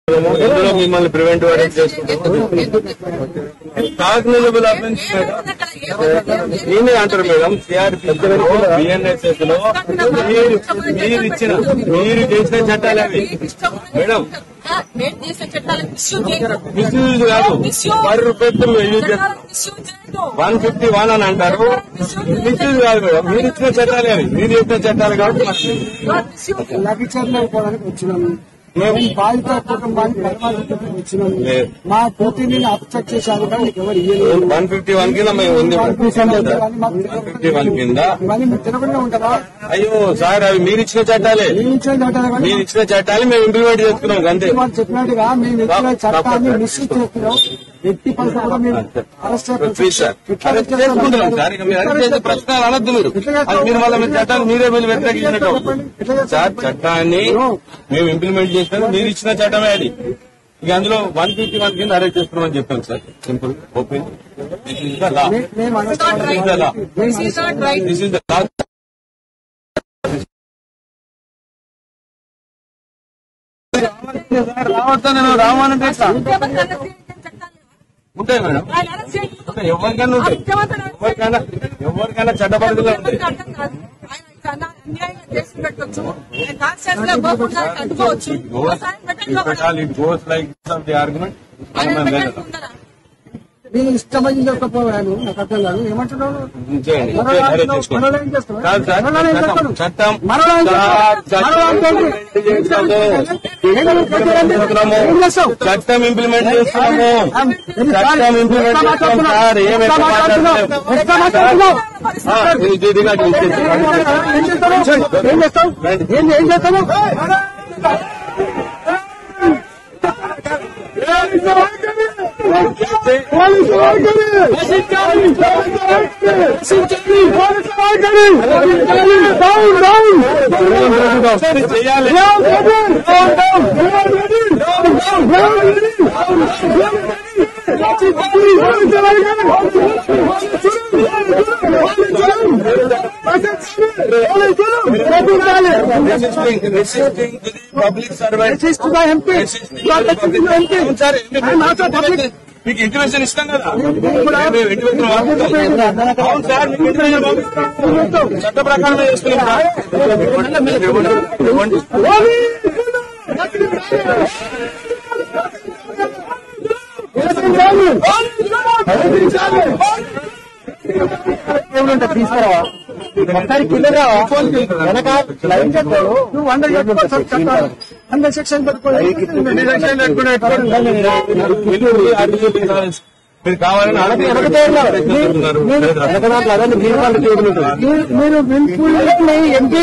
ఇందులో మిమ్మల్ని preventive arrest చేస్తున్నాము. కాగ్నిజబుల్ అఫెన్స్ నేనే అంటారు మేడం. సిఆర్పిలో బిఎన్ఎస్ఎస్ లో మీరు చేసిన చట్టాలు అవి మేడం. మిస్యూజ్ కాదు, ₹10 యూజ్ చేస్తారు. 151 అని అంటారు. మిస్యూజ్ కాదు మేడం. మీరు ఇచ్చిన చట్టాలు అవి, మీరు చేసిన చట్టాలు కాబట్టి మేము బాధిత కుటుంబానికి పరిమాణం వచ్చినాము. మా పూర్తిని అబ్జెక్ట్ చేసే అధికారులు ఎవరు 151 కింద మేము ఉంది. 151 కింద ఇవన్నీ తినకుండా ఉంటారా? అయ్యో సార్, అవి మీరు ఇచ్చిన చట్టాలే. మీరు ఇచ్చిన చట్టాలు మేము ఇంప్లిమెంట్ చేసుకున్నాం అంతే. వాళ్ళు చెప్పినట్టుగా మేము ఇచ్చిన చట్టాన్ని మిస్యూజ్ చేస్తున్నాం. ఎట్టి పరిస్థితి కూడా మేము అరెస్ట్ చేసుకుంటున్నాం సార్. ఇక మీరు అరెస్ట్ చేసే ప్రశ్నలు అనొద్దు. మీరు మళ్ళీ మీ చట్టాలు మీరే మీరు వ్యతిరేకించినట్టు సార్. చట్టాన్ని మేము ఇంప్లిమెంట్ చేస్తాం. మీరు ఇచ్చిన చట్టమే అది. ఇక అందులో 151 కింద అరెస్ట్ చేస్తున్నామని చెప్పాను sir. Simple open. This is the law. This is the law. రావద్దా? నేను రావాలంటే ఉంటాయి మేడం. ఎవరికైనా ఉంటాయి. ఎవరికైనా చట్ట పరిధిలో ఉంటాయి. ఆర్గ్యుమెంట్ నేను ఇష్టమని చెప్పకపోయాను. నాకు అర్థం కాదు. ఏమంటున్నాను? చట్టం ఇంప్లిమెంట్ చేస్తున్నాము. చట్టం ఇంప్లిమెంట్ చేస్తాం సార్. ఏం చేస్తాము? చేయాలి. పబ్లిక్ సర్వెంట్ మీకు ఇంటిమేషన్ ఇస్తాం కదా. అవును సార్, మీకు ఇంటిమేషన్ చట్ట ప్రకారం చేస్తున్నాం సార్. తీసుకురావా ఒకసారి కింద వెనక లైన్ చెప్తాడు. నువ్వు 100 సెక్షన్ మీరు కావాలని మీరు ఎంపీ ఎంపీ